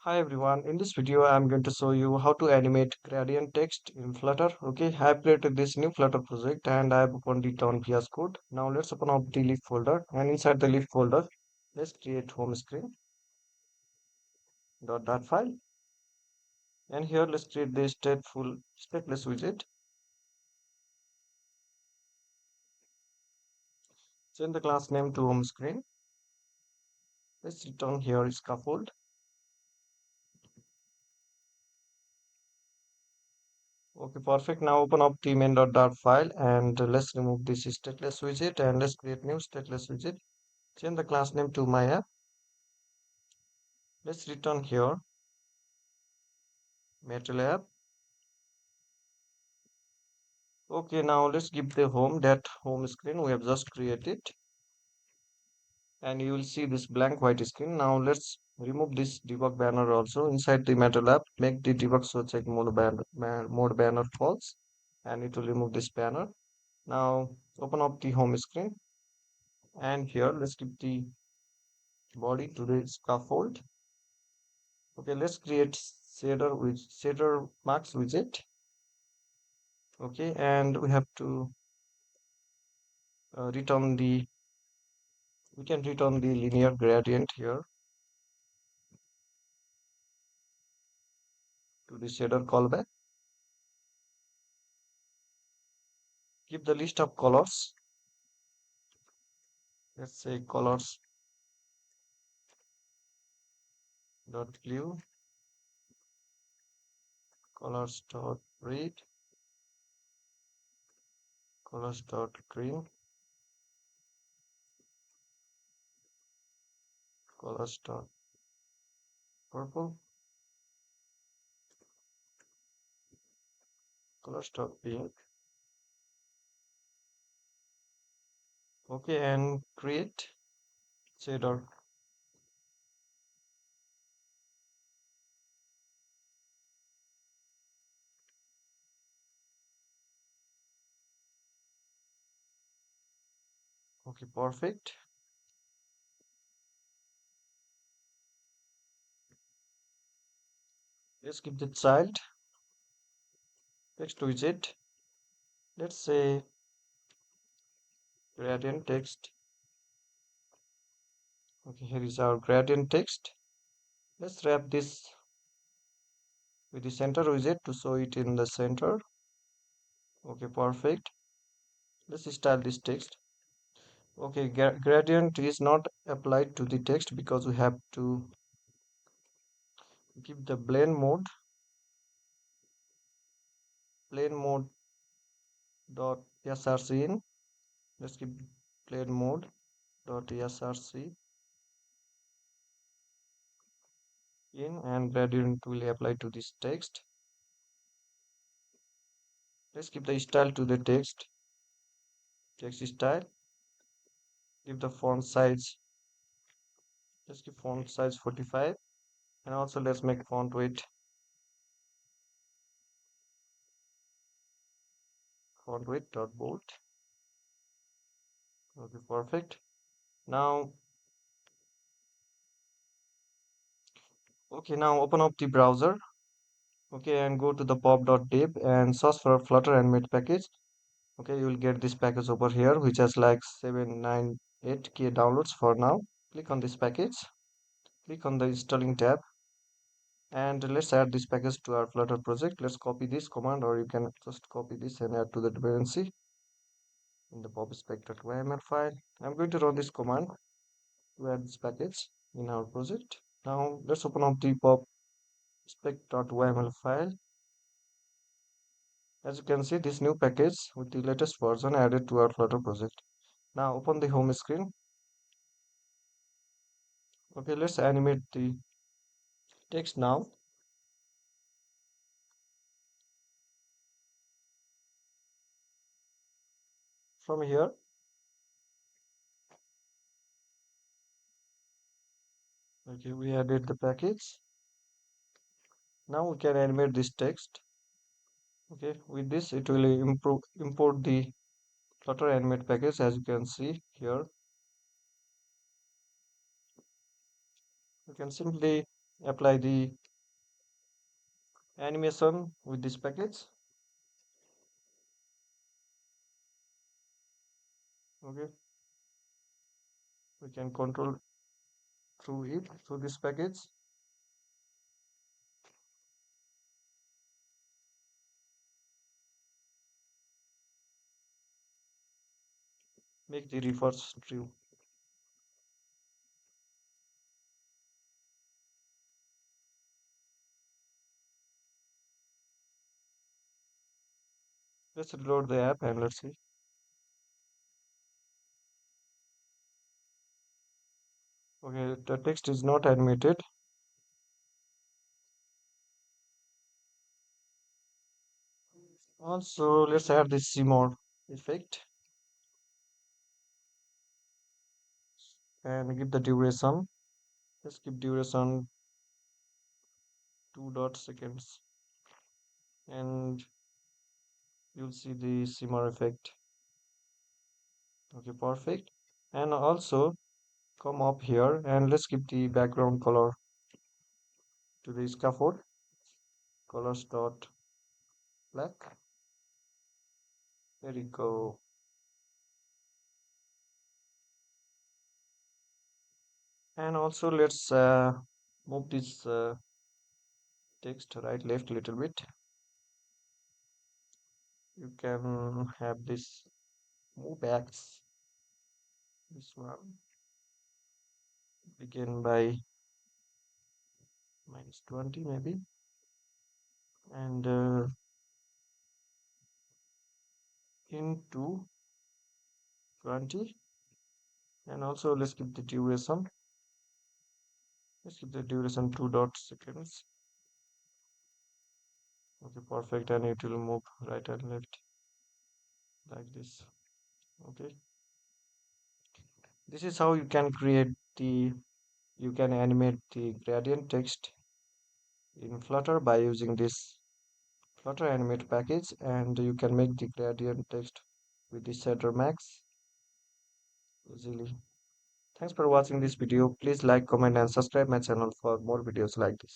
Hi everyone, in this video I am going to show you how to animate gradient text in Flutter. Okay, I have created this new Flutter project and I have opened it on VS Code. Now let's open up the leaf folder, and inside the leaf folder let's create home screen dot file, and here let's create the stateless widget. Change the class name to home screen. Let's return here scaffold. Okay, perfect. Now open up the main.dart file and let's remove this stateless widget and let's create new stateless widget. Change the class name to my app. Let's return here metal app. Okay, now let's give the that home screen we have just created, and you will see this blank white screen. Now let's remove this debug banner also. Inside the metal app, make the debug show check mode banner false, and it will remove this banner. Now open up the home screen, and here let's give the body to the scaffold. Okay, let's create shader mask widget. Okay, and we have to return the we can return the linear gradient here to the shader callback. Give the list of colors. Let's say colors dot blue, colors dot red, colors dot green, colors dot purple, colors dot pink. Okay, and create shader. Okay, perfect. Let's give the child text widget. Let's say gradient text. Okay, here is our gradient text. Let's wrap this with the center widget to show it in the center. Okay, perfect. Let's style this text. Okay, gradient is not applied to the text because we have to give the blend mode dot src in. Let's give blend mode dot src in, and gradient will apply to this text. Let's give the style to the text style. Give the font size. Let's give font size 45, and also let's make font weight dot bold. Okay, perfect. Now now open up the browser. Okay, and go to the pop.deb and search for Flutter Animate package. Okay, you will get this package over here, which has like 798K downloads for now. Click on this package, click on the installing tab, and let's add this package to our Flutter project. Let's copy this command, or you can just copy this and add to the dependency in the popspec.yml file. I'm going to run this command to add this package in our project. Now let's open up the popspec.yml file. As you can see, this new package with the latest version added to our Flutter project. Now open the home screen. Okay, let's animate the text now. From here, okay, we added the package. Now we can animate this text. Okay, with this it will import the Flutter Animate package. As you can see here, you can simply apply the animation with this package. Okay, we can control through this package. Make the refers true. Let's reload the app and let's see. Okay, the text is not animated. Also, let's add this Shimmer effect and give the duration. Let's give duration 2 seconds, and you'll see the Shimmer effect. Okay, perfect. And also come up here and let's give the background color to the scaffold. Colors dot black. There you go. And also let's move this text right left a little bit. You can have this move backs. This one begin by -20 maybe, and into 20. And also let's give the duration. Let's give the duration 2 seconds. Okay, perfect. And it will move right and left like this. Okay, this is how you can create the you can animate the gradient text in Flutter by using this Flutter Animate package, and you can make the gradient text with the ShaderMask easily. Thanks for watching this video. Please like, comment and subscribe my channel for more videos like this.